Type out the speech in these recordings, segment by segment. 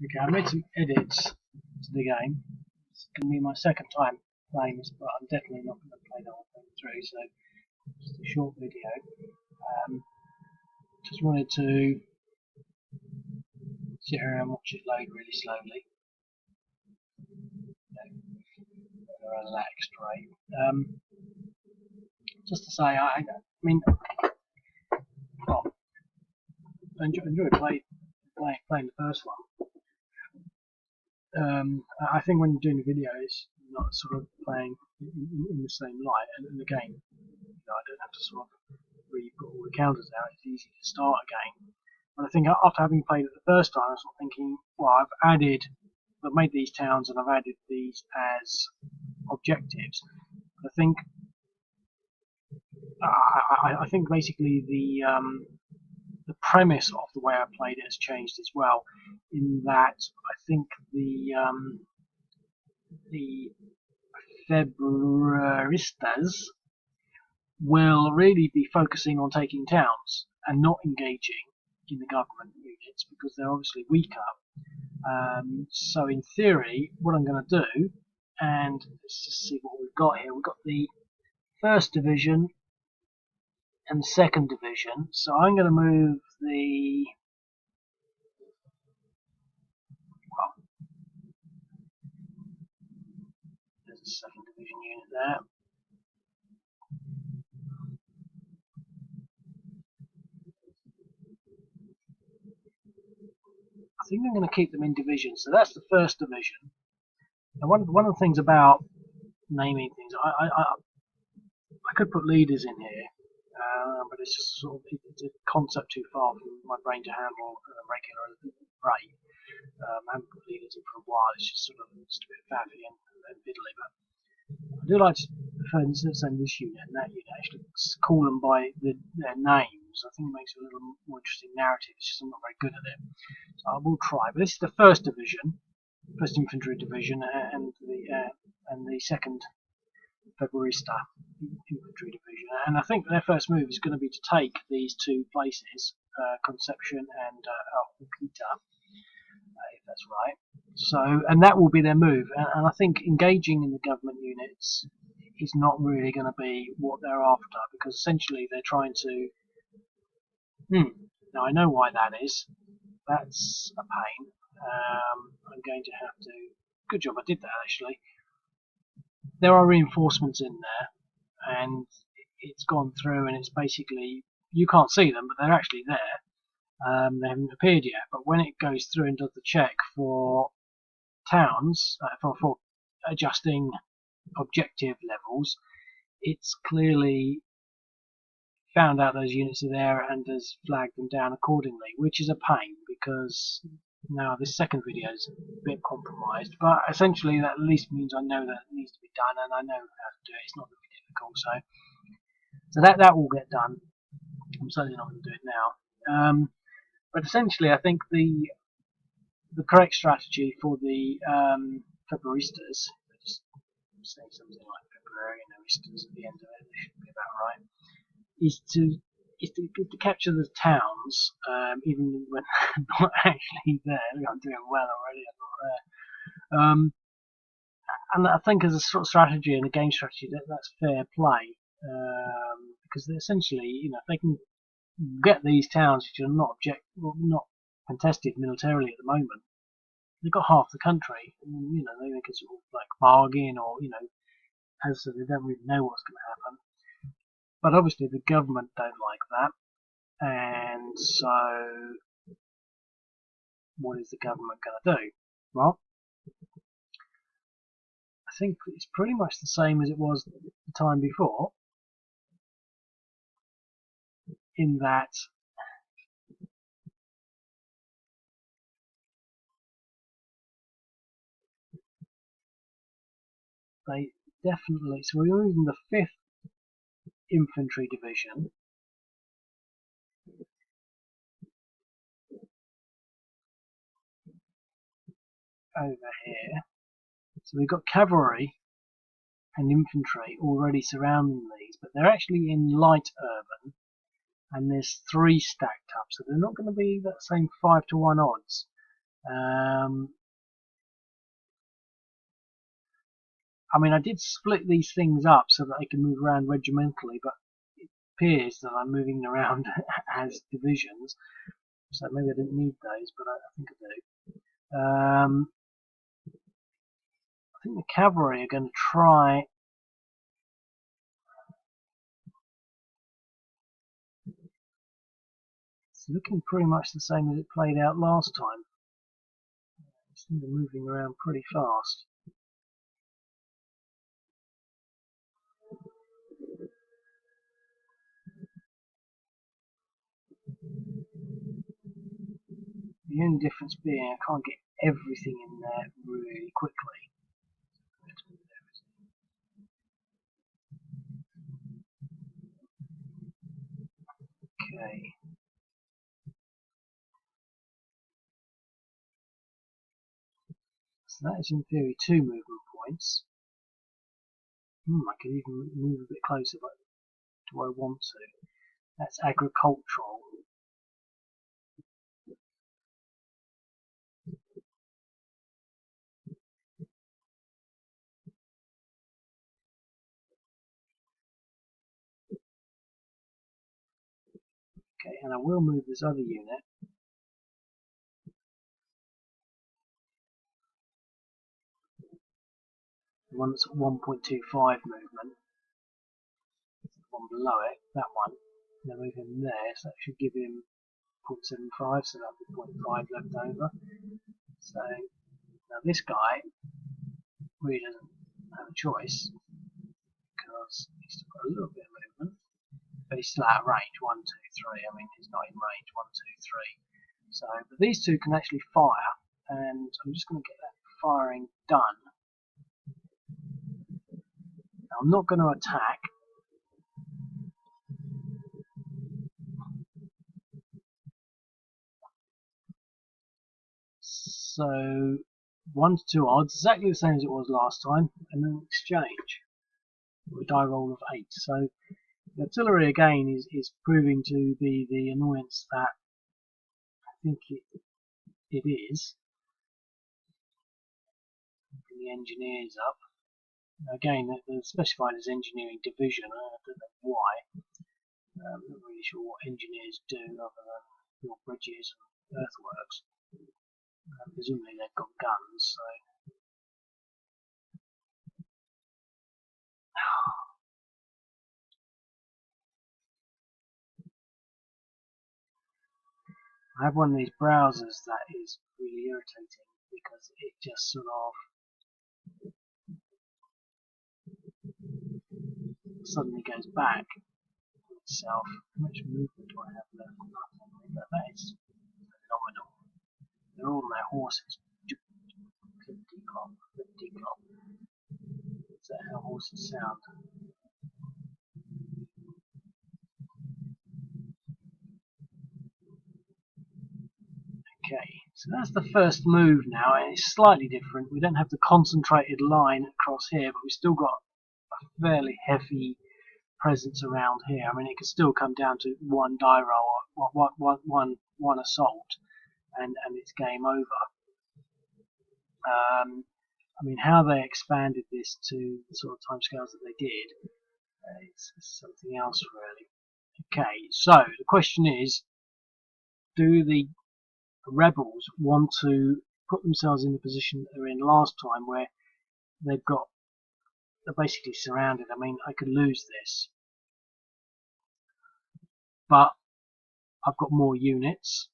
Okay, I made some edits to the game. It's going to be my second time playing this, but I'm definitely not going to play the whole thing through, so just a short video. Just wanted to sit here and watch it load really slowly. Around that extra rate. Just to say, I mean, well, I enjoyed playing the first one. I think when you're doing the video, it's not sort of playing in the same light, and again, I don't have to sort of really put all the counters out. It's easy to start again. But I think after having played it the first time, I was sort of thinking, well, I've made these towns and I've added these as objectives. I think I think basically the premise of the way I played it has changed as well. In that, I think the Februaristas will really be focusing on taking towns and not engaging in the government units because they're obviously weaker. So in theory, what I'm going to do, and let's just see what we've got here. We've got the 1st Division and the 2nd Division. So I'm going to move the there's a 2nd Division unit there. I think I'm going to keep them in divisions. So that's the 1st Division. And one of the things about naming things, I could put leaders in here, but it's just sort of it's a concept too far for my brain to handle at a regular rate. I haven't put leaders in for a while. It's just sort of just a bit faffy and fiddly. But I do like to, for instance, this unit and that unit, actually call them by their names. I think it makes it a little more interesting narrative. It's just I'm not very good at it. So I will try. But this is the 1st Division, 1st Infantry Division, and the 2nd Februarista Infantry Division. And I think their first move is going to be to take these two places, Concepcion and Alquita, if that's right. So, and that will be their move. And I think engaging in the government units is not really going to be what they're after, because essentially they're trying to. Now I know why that is. That's a pain. I'm going to have to. Good job, I did that actually. There are reinforcements in there, and it's gone through, and it's basically you can't see them, but they're actually there. They haven't appeared yet, but when it goes through and does the check for towns, for adjusting objective levels, it's clearly found out those units are there and has flagged them down accordingly, which is a pain because now this 2nd video is a bit compromised, but essentially that at least means I know that it needs to be done and I know how to do it. It's not going to be difficult, so that will get done. I'm certainly not going to do it now. But essentially, I think the correct strategy for the Februaristas, just say something like Paraguayan at the end of it, they should be about right, is to capture the towns, even when they're not actually there. I'm doing well already, I'm not there. And I think as a sort of strategy and a game strategy, that's fair play, because essentially, if they can get these towns which are not contested militarily at the moment, they've got half the country, and they can sort of like bargain, or as I said, they don't really know what's going to happen. But obviously the government don't like that, and so what is the government going to do? Well, I think it's pretty much the same as it was the time before, in that they definitely, so we're moving the 5th Infantry Division over here. So we've got cavalry and infantry already surrounding these, but they're actually in light urban, and there's 3 stacked up, so they're not going to be that same 5-to-1 odds. Um, I mean, I did split these things up so that they can move around regimentally, but it appears that I'm moving around as divisions, so maybe I didn't need those, but I think I do. I think the cavalry are going to try. It's looking pretty much the same as it played out last time. These things are moving around pretty fast. The only difference being I can't get everything in there really quickly. Okay. So that is in theory 2 movement points. I could even move a bit closer, but do I want to? That's agricultural. Okay, and I will move this other unit. The one that's at 1.25 movement. The one below it, that one. And I move him there, so that should give him 0.75, so that'll be 0.5 left over. So now this guy really doesn't have a choice because he's still got a little bit of movement, but he's still out of range. 1, 2, 3. I mean, he's not in range. 1, 2, 3. So, but these two can actually fire, and I'm just going to get that firing done. Now, I'm not going to attack. So 1 to 2 odds, exactly the same as it was last time, and then exchange with a die roll of 8. So the artillery again is proving to be the annoyance that I think it is. Bring the engineers up. Again, they're specified as engineering division. I don't know why. I'm not really sure what engineers do other than build bridges and earthworks. Presumably they've got guns, so I have one of these browsers that is really irritating because it just sort of suddenly goes back to itself. How much movement do I have left? Nothing. That is phenomenal. They're all on their horses. Clip-de-clop, clip-de-clop. Is that how horses sound? Okay, so that's the first move now, and it's slightly different. We don't have the concentrated line across here, but we've still got a fairly heavy presence around here. I mean, it could still come down to one die roll, or one assault, and it's game over. I mean, how they expanded this to the sort of timescales that they did, it's something else really. Okay, so the question is, do the rebels want to put themselves in the position that they were in last time, where they're basically surrounded? I mean, I could lose this, but I've got more units,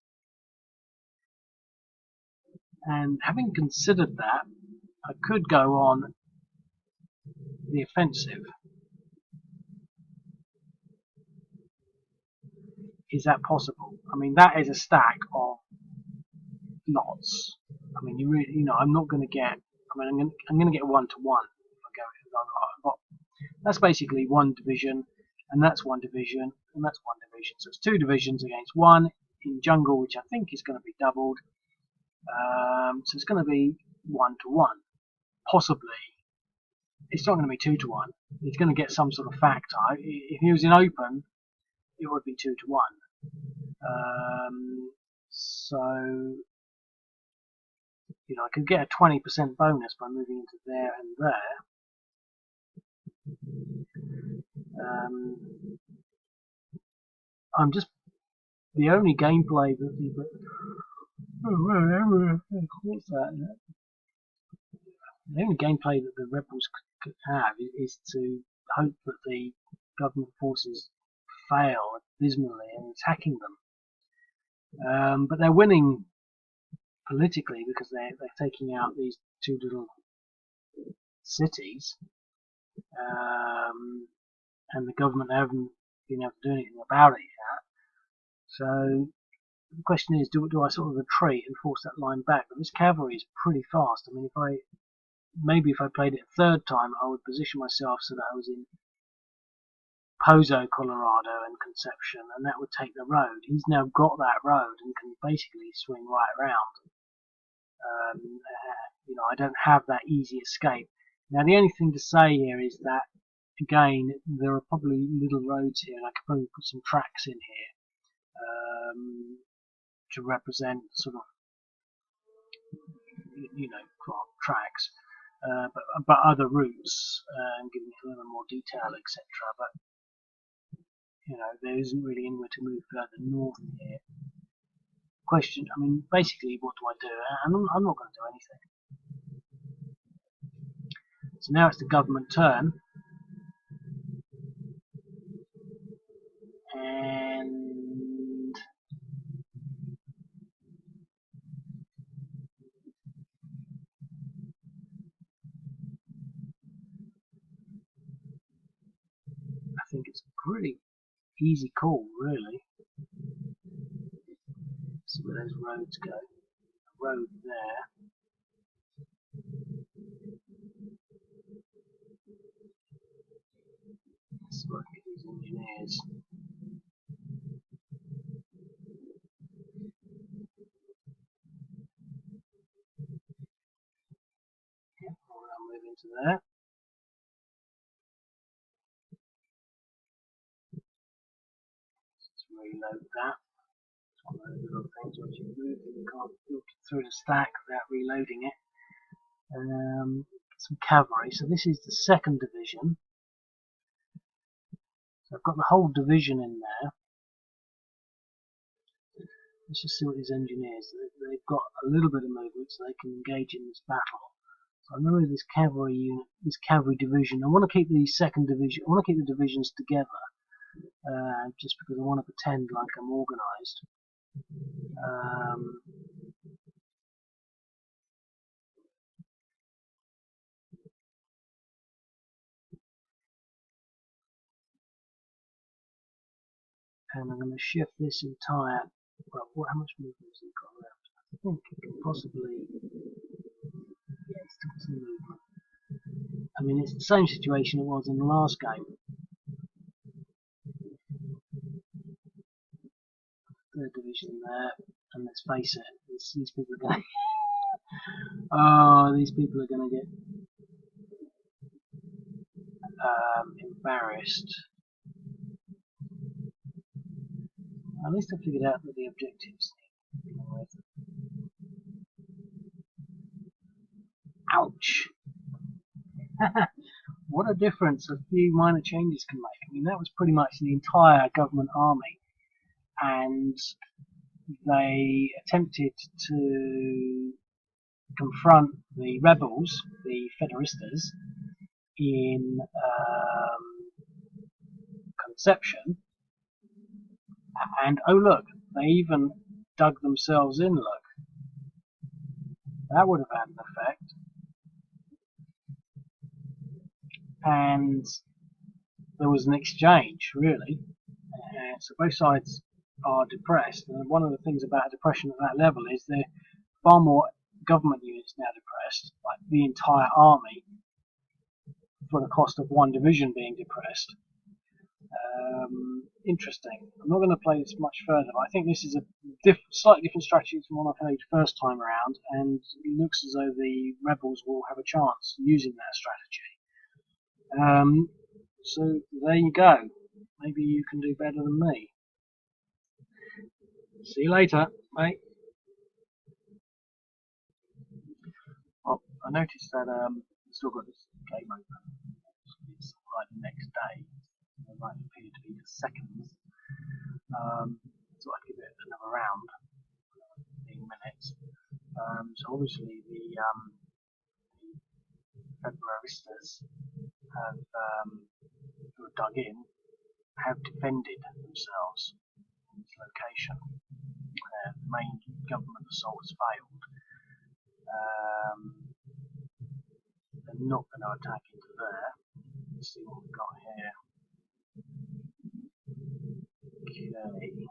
and having considered that, I could go on the offensive. Is that possible? I mean, that is a stack of lots. I mean, I'm not going to get. I mean, I'm going to get 1 to 1 if I go. That's basically one division, and that's one division, and that's one division. So it's 2 divisions against 1 in jungle, which I think is going to be doubled. So it's going to be 1 to 1. Possibly, it's not going to be 2 to 1. It's going to get some sort of factor. If he was in open, it would be 2 to 1. So I could get a 20% bonus by moving into there and there. I'm just the only gameplay that what's that? The only gameplay that the rebels could have is to hope that the government forces fail dismally in attacking them. But they're winning politically because they're taking out these two little cities, and the government haven't been able to do anything about it yet. So the question is, do I sort of retreat and force that line back? But this cavalry is pretty fast. I mean, if I played it a third time, I would position myself so that I was in Pozo, Colorado, and Conception, and that would take the road. He's now got that road and can basically swing right around. I don't have that easy escape. Now, the only thing to say here is that, again, there are probably little roads here, and I could probably put some tracks in here to represent sort of, tracks, but other routes, and giving it a little more detail, etc. But there isn't really anywhere to move further north here. Question, I mean, basically, what do I do? I'm not going to do anything. So now it's the government turn, and I think it's a pretty easy call, really. See where those roads go. A road there. Let's look at these engineers. Yep, I'll move into there. Let's reload that. It's one of those little things which you move and you can't filter through the stack without reloading it. Some cavalry. So this is the 2nd Division. So I've got the whole division in there. Let's just see what these engineers. They've got a little bit of movement, so they can engage in this battle. So I'm going to move this cavalry unit, this cavalry division. I want to keep the 2nd Division. I want to keep the divisions together, just because I want to pretend like I'm organised. And I'm going to shift this entire. Well, how much movement has it got left? I think it can possibly. Yeah, it's still some movement. I mean, it's the same situation it was in the last game. 3rd Division there, and let's face it, these people are going. These people are going to get embarrassed. At least I figured out that the objectives. Ouch! What a difference a few minor changes can make. I mean, that was pretty much the entire government army, and they attempted to confront the rebels, the Federistas, in Conception, and oh look, they even dug themselves in, look. That would have had an effect. And there was an exchange, really. So both sides are depressed, and one of the things about depression at that level is there are far more government units now depressed, like the entire army, for the cost of one division being depressed. Interesting. I'm not going to play this much further, but I think this is a slightly different strategy from what I played first time around, and it looks as though the rebels will have a chance using that strategy. So there you go. Maybe you can do better than me. See you later, mate. I noticed that I've still got this game open. It's like the next day. It might appear to be just seconds. So I'd give it another round, 15 minutes. So obviously the Februaristas have, who have dug in, have defended themselves in this location. The main government assault has failed. They're not going to attack into there. Let's see what we've got here. Okay.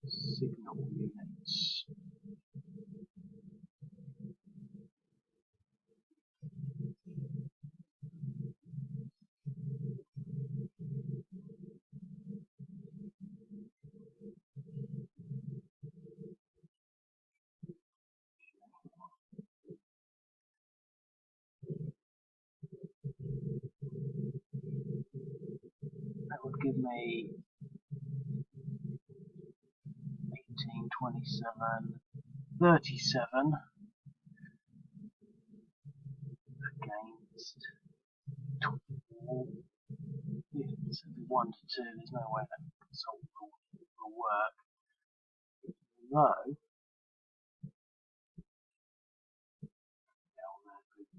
Signal units. That would give me 18, 27, 37 against 24. Yeah, so 1 to 2, there's no way that assault will work. Though,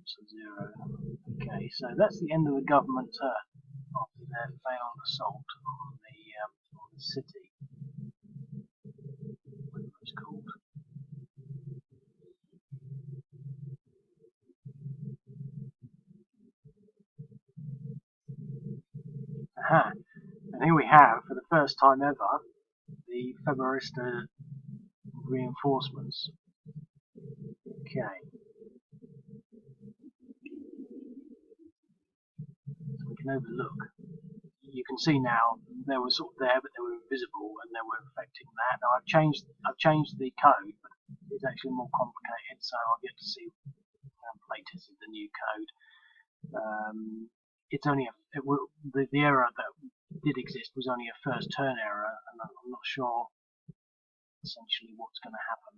so 0. Okay, so that's the end of the government turn after their failed assault on the city, whatever it's called. Aha! And here we have, for the first time ever, the Februarista reinforcements. Okay. So we can overlook. You can see now they were sort of there, but they were invisible, and they were affecting that. Now I've changed the code, but it's actually more complicated. So I'll get to see playtested the new code. It's only the error that did exist was only a first turn error, and I'm not sure essentially what's going to happen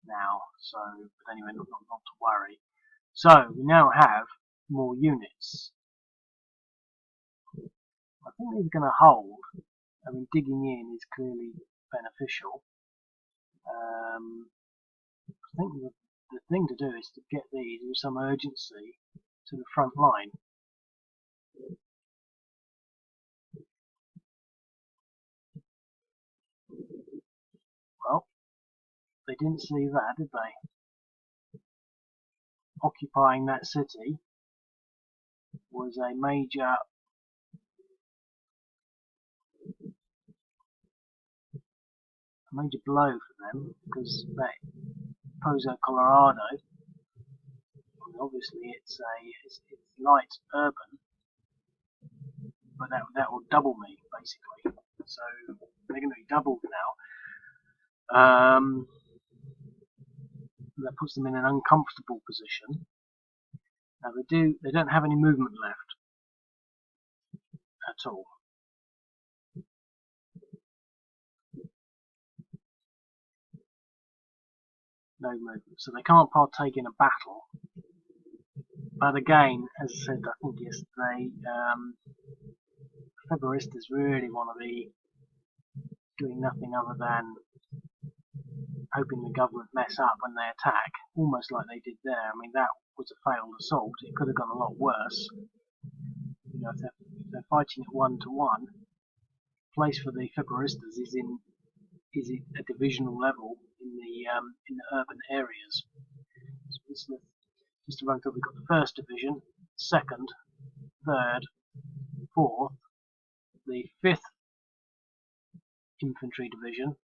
now. So, but anyway, not to worry. So we now have more units. I think these are going to hold. I mean, digging in is clearly beneficial. I think the thing to do is to get these with some urgency to the front line. Well, they didn't see that, did they? Occupying that city was a major blow for them, because that Pozo, Colorado, obviously it's light urban, but that will double me basically. So they're going to be doubled now. That puts them in an uncomfortable position. Now they don't have any movement left at all. No movement, so they can't partake in a battle. But again, as I said, I think yesterday, Februaristas really want to be doing nothing other than hoping the government mess up when they attack, almost like they did there. I mean, that was a failed assault. It could have gone a lot worse. You know, if they're fighting at 1-to-1, place for the Februaristas is at a divisional level in the urban areas. So just to run through, we've got the first division, second, third, fourth, the 5th infantry division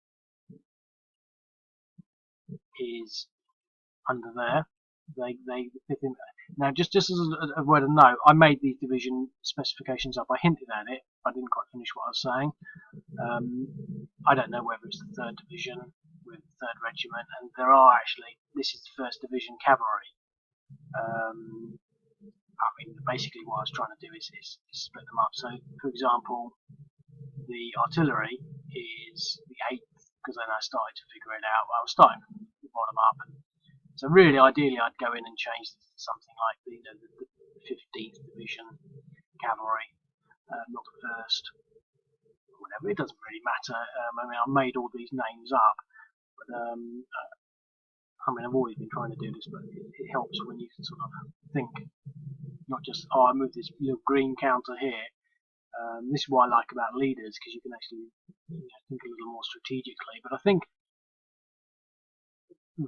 is under there. Now, just as a word of note, I made these division specifications up. I hinted at it, but I didn't quite finish what I was saying. I don't know whether it's the 3rd division with the 3rd regiment, and there are actually, this is the 1st division cavalry. I mean, basically what I was trying to do is split them up. So, for example, the artillery is the 8th, because then I started to figure it out. I was starting from the bottom up, and so really, ideally, I'd go in and change this to something like the 15th Division Cavalry, not the 1st, or whatever. It doesn't really matter. I mean, I made all these names up, but I mean, I've always been trying to do this, but it helps when you can sort of think, not just, oh, I moved this little green counter here. This is what I like about leaders, because you can actually think a little more strategically. But I think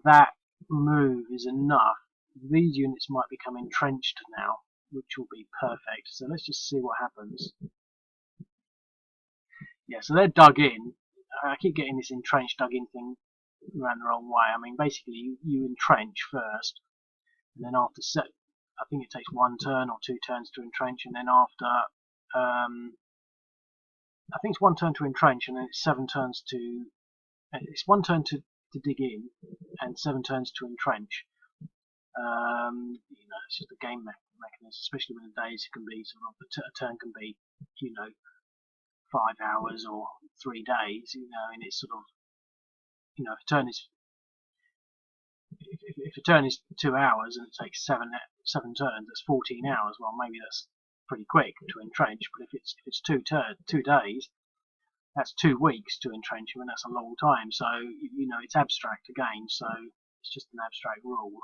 that move is enough. These units might become entrenched now, which will be perfect. So let's just see what happens. Yeah, so they're dug in. I keep getting this entrenched, dug in thing around the wrong way. I mean, basically, you entrench first, and then after I think it takes 1 turn or 2 turns to entrench, and then after, I think it's 1 turn to entrench, and then it's 7 turns to, it's 1 turn to dig in, and 7 turns to entrench. It's just a game mechanism, especially when the days can be sort of, a turn can be, 5 hours or 3 days, and it's sort of, if a turn is, if a turn is 2 hours and it takes 7 turns, that's 14 hours. Well, maybe that's pretty quick to entrench, but if it's 2 days, that's 2 weeks to entrench, and that's a long time. So it's abstract again, so it's just an abstract rule.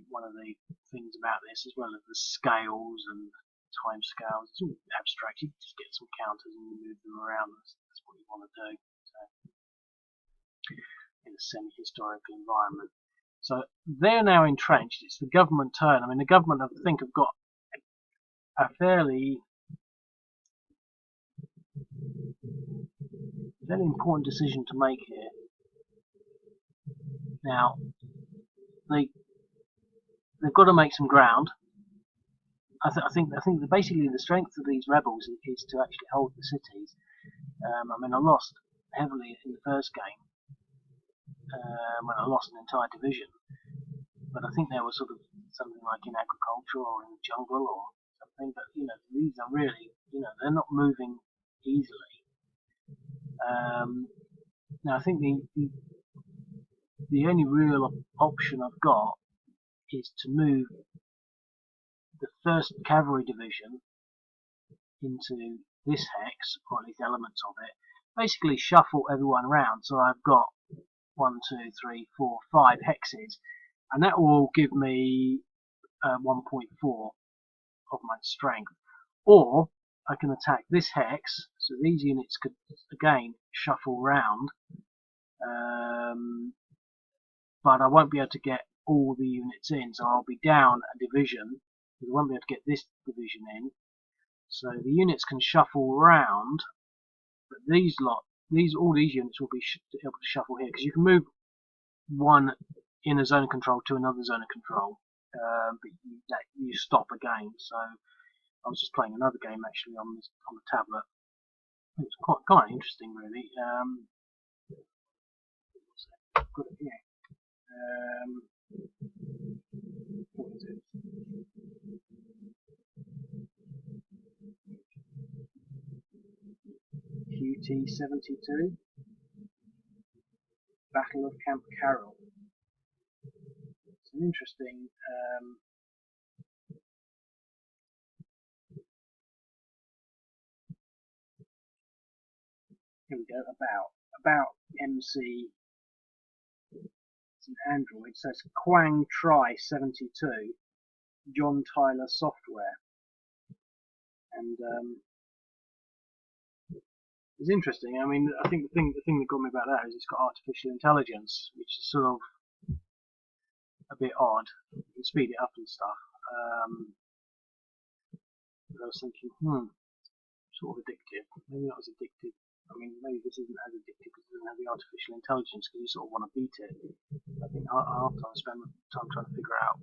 One of the things about this, as well as the scales and time scales, it's all abstract. You just get some counters and you move them around. That's what you want to do. So, in a semi-historical environment. So they're now entrenched. It's the government turn. I mean, the government, I think, have got a fairly important decision to make here. Now, they've got to make some ground. I think that basically the strength of these rebels is to actually hold the cities. I mean, I lost heavily in the first game when I lost an entire division, but I think there was sort of something like in agriculture or in the jungle or something. But these are really, they're not moving easily. Now I think the only real option I've got is to move the 1st Cavalry Division into this hex, or at least elements of it. Basically shuffle everyone around, so I've got 1, 2, 3, 4, 5 hexes, and that will give me 1.4 of my strength. Or I can attack this hex, so these units could again shuffle round, but I won't be able to get all the units in, so I'll be down a division. I won't be able to get this division in, so the units can shuffle round, but all these units will be able to shuffle here, because you can move one in a zone of control to another zone of control, but you stop again. So I was just playing another game actually on the tablet. It's quite interesting, really. Got it here. What is it? QT-72, Battle of Camp Carroll. It's an interesting here we go, about MC. It's an Android, so it's Quang Tri 72, John Tyler Software, and it's interesting. I mean, I think the thing that got me about that is it's got artificial intelligence, which is sort of a bit odd. You can speed it up and stuff. But I was thinking, sort of addictive. Maybe not as addictive. I mean, maybe this isn't as addictive because it doesn't have the artificial intelligence, because you sort of want to beat it. I think after I spend time trying to figure out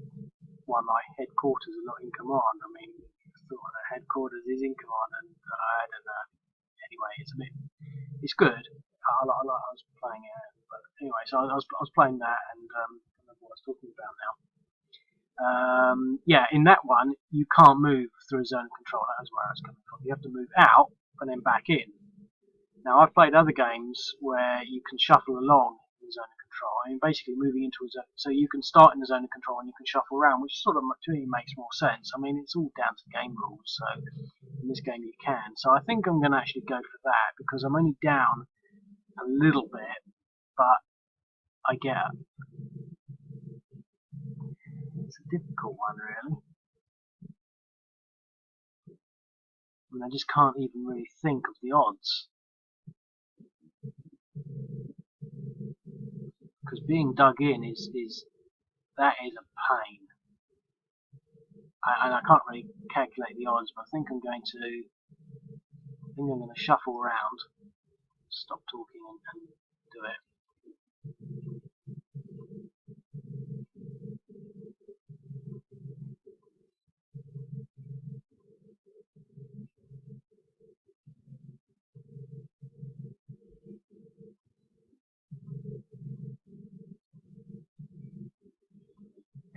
why my headquarters are not in command. I mean, I thought the headquarters is in command, and I don't know. Anyway, it's good. I was playing it, but anyway, so I was playing that, and I don't know what I was talking about now. Yeah, in that one you can't move through a zone of control. That was where I was coming from. You have to move out, and then back in. Now, I've played other games where you can shuffle along in the zone of control. I mean, basically moving into a zone, so you can start in the zone of control and you can shuffle around, which sort of to me makes more sense. I mean, it's all down to game rules, so in this game you can. So I think I'm going to actually go for that because I'm only down a little bit, but I get it. It's a difficult one, really. I mean, I just can't even really think of the odds. Because being dug in is a pain. And I can't really calculate the odds, but I think I'm going to shuffle around, stop talking and do it.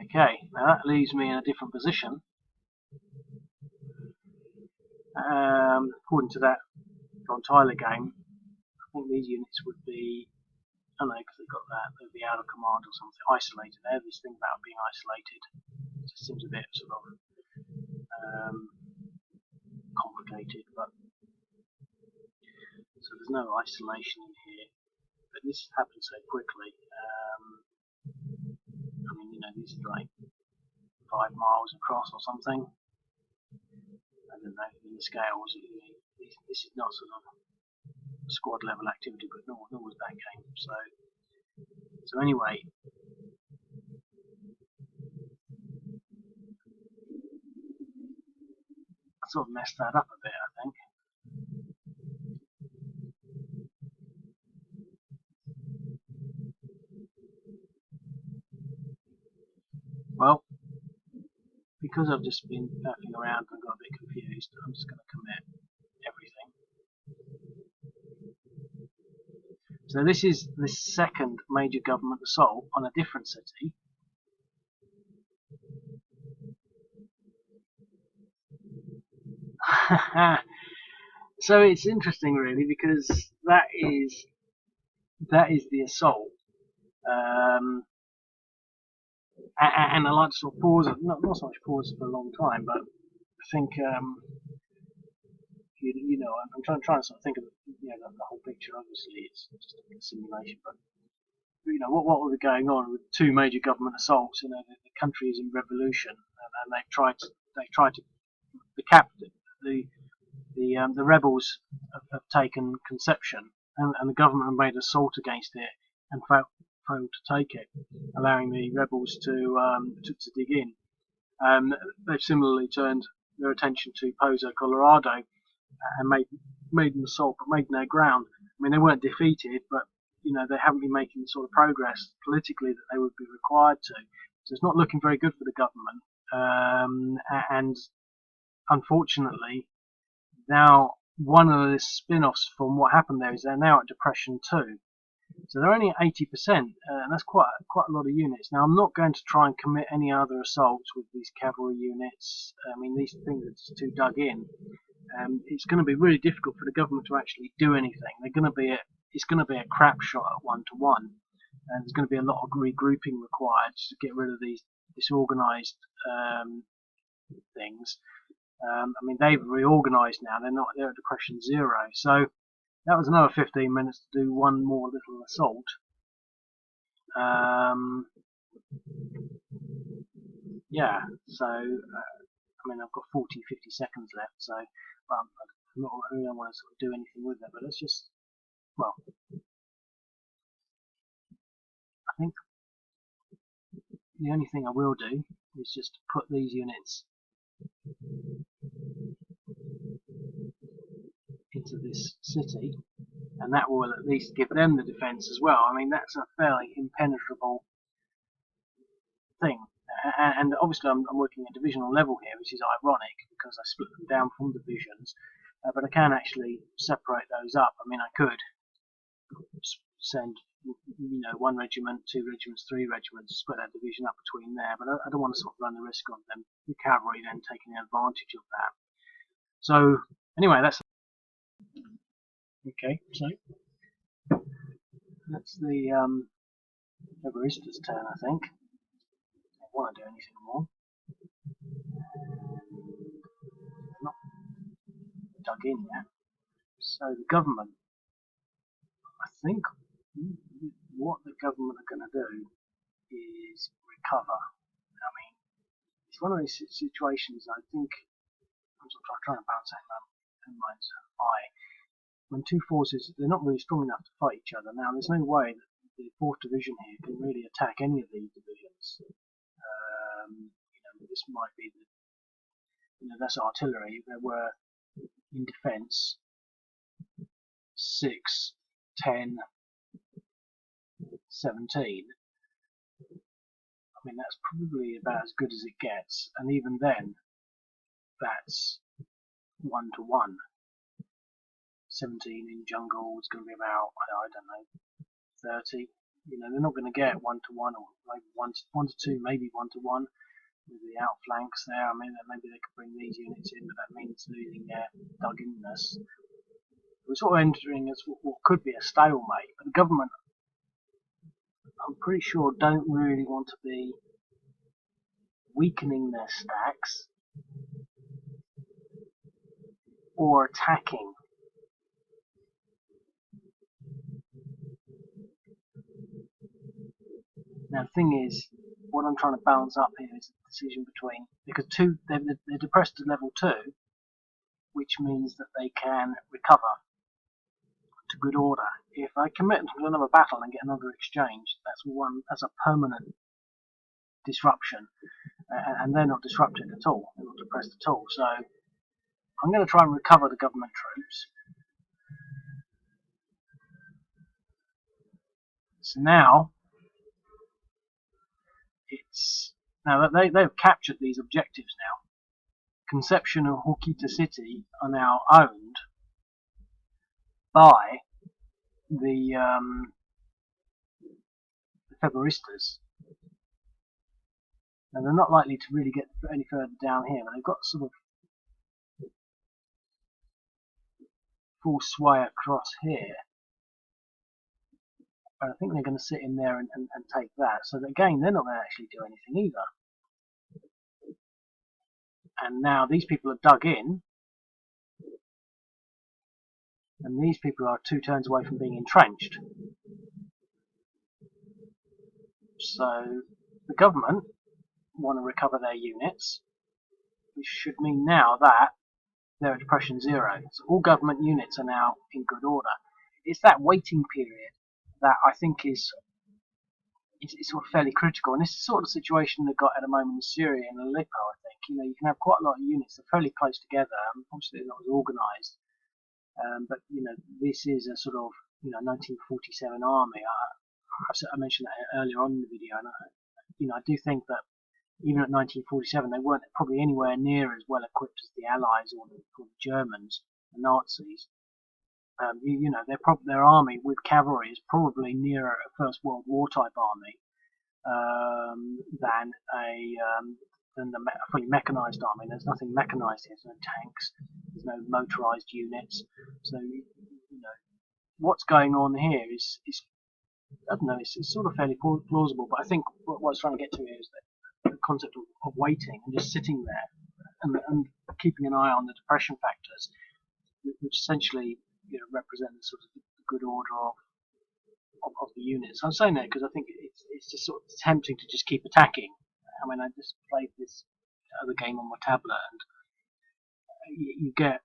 Okay, now that leaves me in a different position. According to that John Tyler game, I think these units would be, I don't know, because they've got that, they'd be out of command or something, isolated. They have this thing about being isolated. It just seems a bit sort of complicated, but so there's no isolation in here. But this happens so quickly. I mean, you know, these are like 5 miles across or something. I don't know, in the scales, this is not sort of squad level activity, but nor was that game. So anyway, I sort of messed that up a bit, I think. Well, because I've just been faffing around and got a bit confused, I'm just going to commit everything. So this is the second major government assault on a different city. So it's interesting, really, because that is the assault. And I like to sort of pause, not so much pause for a long time, but I think you know, I'm trying to sort of think of the whole picture. Obviously, it's just a simulation, but you know, what was going on with two major government assaults? You know, the country is in revolution, and they've tried to the rebels have taken Conception, and the government have made an assault against it and failed to take it, allowing the rebels to dig in. They've similarly turned their attention to Pozo, Colorado, and made an assault, but made no ground. I mean, they weren't defeated, but you know, they haven't been making the sort of progress politically that they would be required to. So it's not looking very good for the government. And unfortunately, now one of the spin-offs from what happened there is they're now at Depression 2. So they're only at 80%, and that's quite a lot of units. Now, I'm not going to try and commit any other assaults with these cavalry units. I mean, these things are just too dug in. It's going to be really difficult for the government to actually do anything. It's going to be a crap shot at 1-to-1, and there's going to be a lot of regrouping required to get rid of these disorganised things. I mean, they've reorganised now. They're at Depression 0. So that was another 15 minutes to do one more little assault. Yeah, so I mean, I've got 40, 50 seconds left, so I don't want to sort of do anything with it, but let's just, well, I think the only thing I will do is just put these units into this city, and that will at least give them the defense as well. I mean, that's a fairly impenetrable thing. And obviously I'm working at divisional level here, which is ironic because I split them down from divisions, but I can actually separate those up. I mean, I could send 1 regiment, 2 regiments, 3 regiments, split that division up between there, but I don't want to sort of run the risk of them, the cavalry then taking advantage of that. So anyway, that's Okay, so that's the barista's turn, I think. I don't want to do anything more. They're not dug in yet. So the government, I think what the government are going to do is recover. I mean, it's one of these situations, I think, I'm sort of trying to balance that in my mind's eye. When two forces, they're not really strong enough to fight each other. Now, there's no way that the 4th Division here can really attack any of these divisions. This might be, that's artillery. There were, in defence, 6, 10, 17. I mean, that's probably about as good as it gets. And even then, that's 1 to 1. 17 in jungle is going to be about, I don't know, 30. They're not going to get 1 to 1 or maybe 1 to 2, maybe 1 to 1 with the outflanks there. I mean, maybe they could bring these units in, but that means losing their dug-inness. We're sort of entering as what could be a stalemate, but the government, I'm pretty sure, don't really want to be weakening their stacks or attacking. Now the thing is, what I'm trying to balance up here is the decision between, because they're depressed to level 2, which means that they can recover to good order. If I commit to another battle and get another exchange, that's a permanent disruption, and they're not disrupted at all. They're not depressed at all. So I'm going to try and recover the government troops. So now they've captured these objectives now. Conception and Hokita City are now owned by the Februaristas. Now they're not likely to really get any further down here, but they've got sort of full sway across here. But I think they're going to sit in there and take that. So that, again, they're not going to actually do anything either. And now these people are dug in, and these people are 2 turns away from being entrenched. So the government want to recover their units, which should mean now that they're at depression 0. So all government units are now in good order. It's that waiting period that I think is sort of fairly critical, and this is sort of the situation they've got at the moment in Syria and Aleppo. I think you can have quite a lot of units that are fairly close together. Obviously, they're not as organised, but this is a sort of 1947 army. I mentioned that earlier on in the video, and I do think that even at 1947 they weren't probably anywhere near as well equipped as the Allies or the Germans, the Nazis. Their army with cavalry is probably nearer a First World War type army than the fully mechanized army. There's nothing mechanized here. There's no tanks. There's no motorized units. So what's going on here is I don't know. It's sort of fairly plausible. But I think what I was trying to get to here is that the concept of waiting and just sitting there and keeping an eye on the depression factors, which essentially represent the sort of good order of the units. I'm saying that because I think it's just sort of tempting to just keep attacking. I mean, I just played this other game on my tablet, and you get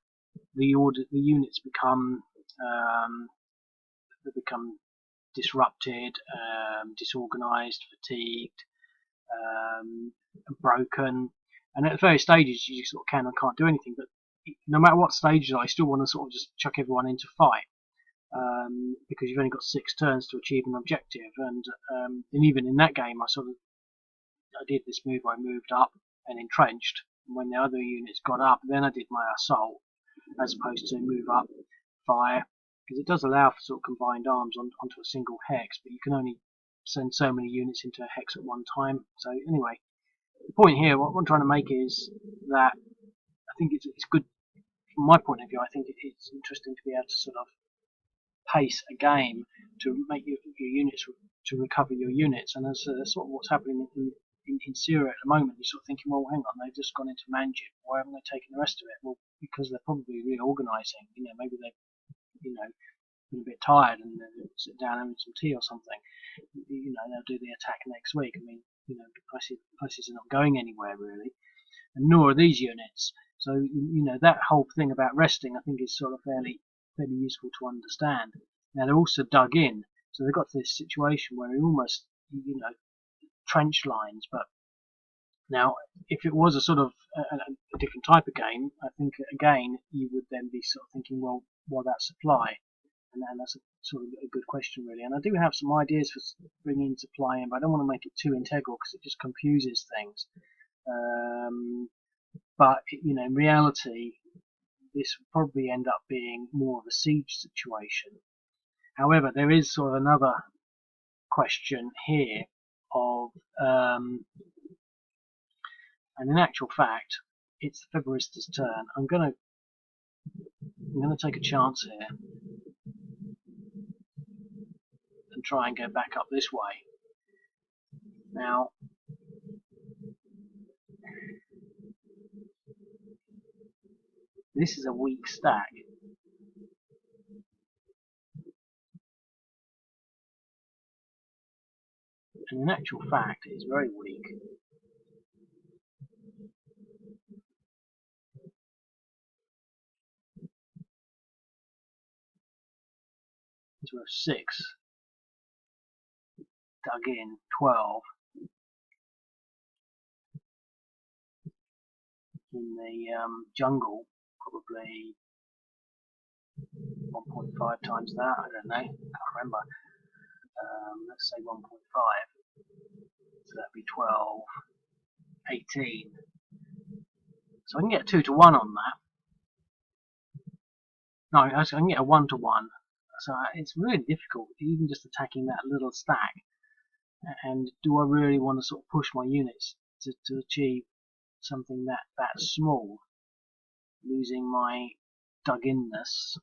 the units become disrupted, disorganized, fatigued, broken, and at various stages you sort of can and can't do anything. But no matter what stages, I still want to sort of just chuck everyone into fight, because you've only got 6 turns to achieve an objective. And even in that game, I did this move. I moved up and entrenched, and when the other units got up, then I did my assault, as opposed to move up, fire, because it does allow for sort of combined arms onto a single hex, but you can only send so many units into a hex at one time. So anyway, the point here, what I'm trying to make is that I think it's good from my point of view. I think it's interesting to be able to sort of pace a game to make your units to recover your units, and that's sort of what's happening in Syria at the moment. You're sort of thinking, well, hang on, they've just gone into Manjib. Why haven't they taken the rest of it? Well, because they're probably reorganising. Maybe they've been a bit tired and they'll sit down and have some tea or something. They'll do the attack next week. I mean, ISIS are not going anywhere really, and nor are these units. So that whole thing about resting, I think, is sort of fairly useful to understand. Now they're also dug in, so they've got to this situation where they're almost trench lines. But now, if it was a sort of a different type of game, I think again you would then be sort of thinking, well, what about supply? And that's sort of a good question, really. And I do have some ideas for bringing supply in, but I don't want to make it too integral because it just confuses things. But in reality, this will probably end up being more of a siege situation. However, there is sort of another question here of, and in actual fact, it's the Februarista's turn. I'm gonna take a chance here and try and go back up this way. Now, this is a weak stack. And in actual fact, it is very weak. It's worth 6. Dug in 12. In the jungle, probably 1.5 times that. I don't know. I can't remember. Let's say 1.5. So that'd be 12, 18. So I can get a 2 to 1 on that. No, I can get a 1 to 1. So it's really difficult, even just attacking that little stack. And do I really want to sort of push my units to achieve something that small, losing my dug-inness?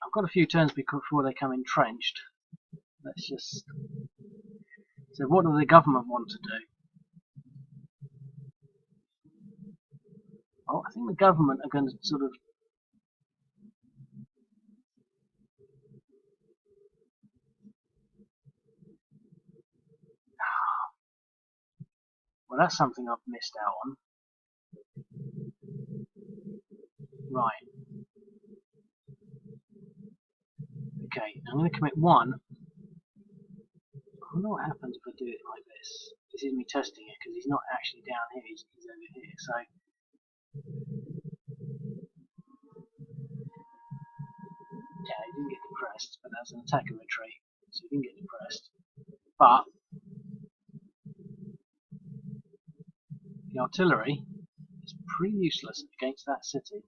I've got a few turns before they come entrenched. Let's just... So what do the government want to do? Well, I think the government are going to sort of... Well, that's something I've missed out on. Right. Okay, I'm going to commit 1. I wonder what happens if I do it like this. This is me testing it because he's not actually down here, he's over here. So yeah, he didn't get depressed, but that's an attacker retreat, so he didn't get depressed. But the artillery is pretty useless against that city.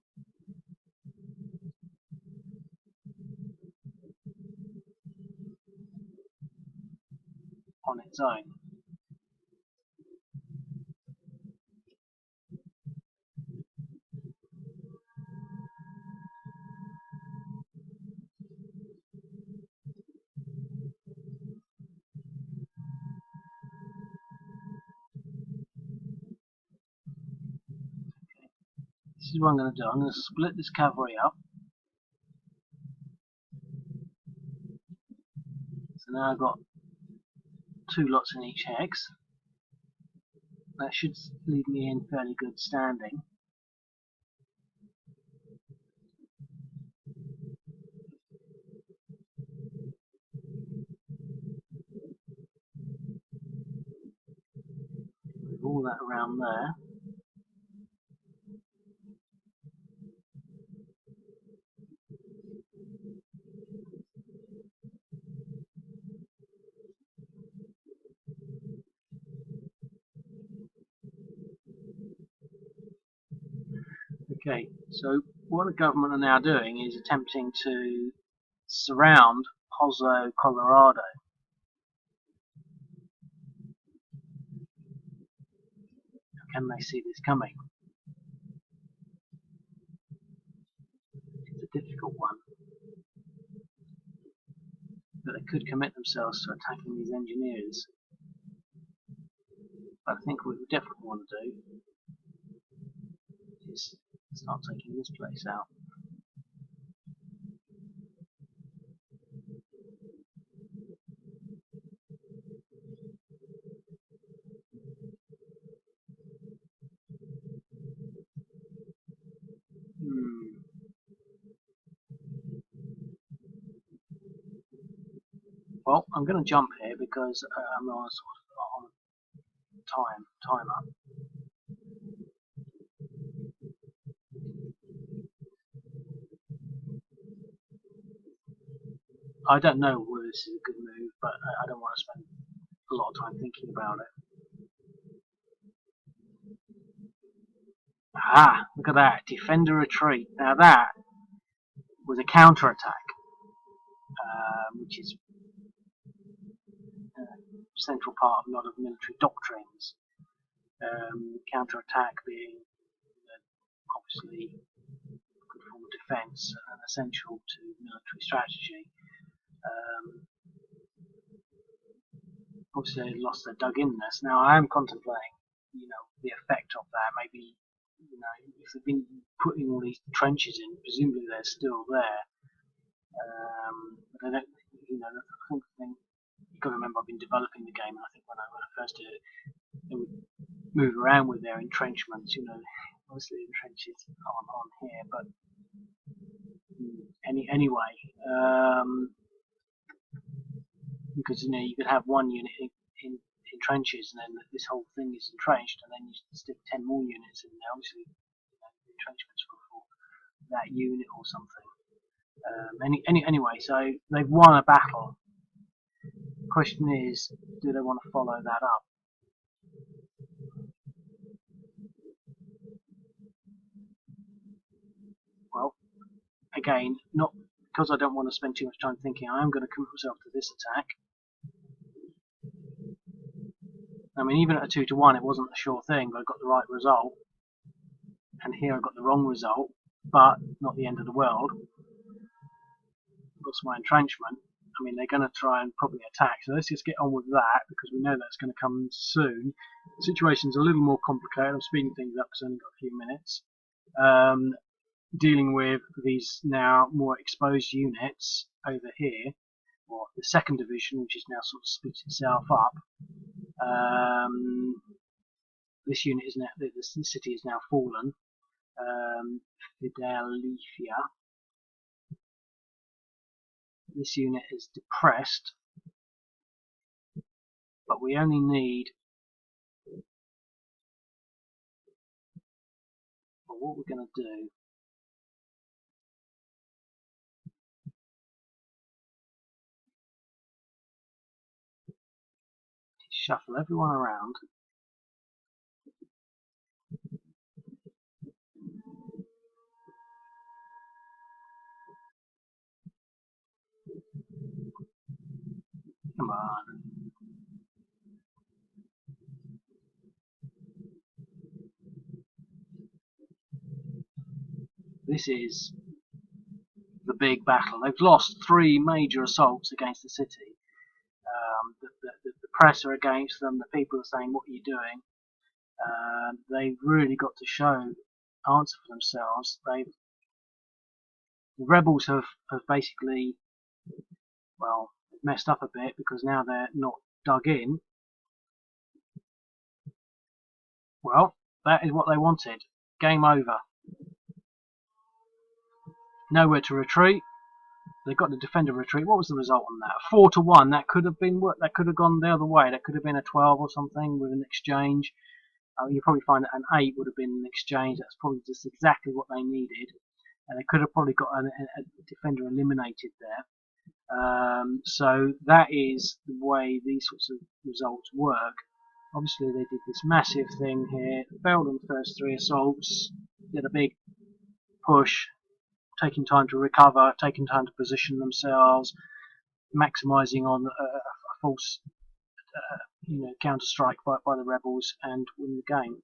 On its own. This is what I'm going to do. I'm going to split this cavalry up. So now I've got 2 lots in each hex. That should leave me in fairly good standing. With all that around there. Okay, so what the government are now doing is attempting to surround Pozo, Colorado. Can they see this coming? difficult one. But they could commit themselves to attacking these engineers. But I think what we definitely want to do is start taking this place out. Well, I'm going to jump here because I'm on a sort of on timer. I don't know whether this is a good move, but I don't want to spend a lot of time thinking about it. Ah, look at that. Defender retreat. Now that was a counter-attack, which is a central part of a lot of military doctrines. Counter-attack being obviously a good form of defence and essential to military strategy. Obviously they lost their dug-inness. Now I am contemplating, the effect of that. Maybe, if they've been putting all these trenches in, presumably they're still there. But I don't, I think you've got to remember I've been developing the game, and I think when I first did it, they would move around with their entrenchments. Obviously the trenches on here, but anyway. Because you could have one unit in trenches, and then this whole thing is entrenched, and then you stick 10 more units in there. Obviously, the entrenchments for that unit or something. Anyway, so they've won a battle. The question is, do they want to follow that up? Well, again, not because I don't want to spend too much time thinking. I am going to commit myself to this attack. I mean, even at a 2-to-1, it wasn't a sure thing, but I got the right result. And here I got the wrong result, but not the end of the world. What's my entrenchment? I mean, they're going to try and probably attack, so let's just get on with that, because we know that's going to come soon. The situation's a little more complicated. I'm speeding things up because I've only got a few minutes. Dealing with these now more exposed units over here, or the second division, which is now sort of split itself up. This unit is now, this city is now fallen. Fidelifia. This unit is depressed, but we only need, well, what we're going to do is shuffle everyone around. Come on. This is the big battle. They've lost 3 major assaults against the city. The press are against them. The people are saying, "What are you doing?" They've really got to answer for themselves. The rebels have basically, well, messed up a bit because now they're not dug in. Well, that is what they wanted. Game over. Nowhere to retreat. They got the defender retreat. What was the result on that? 4-to-1. That could have been. That could have gone the other way. That could have been a 12 or something with an exchange. You probably find that an 8 would have been an exchange. That's probably just exactly what they needed, and they could have probably got a defender eliminated there. So that is the way these sorts of results work. Obviously, they did this massive thing here. Failed on the first 3 assaults. Did a big push, taking time to recover, taking time to position themselves, maximising on a false counter strike by the rebels, and win the game.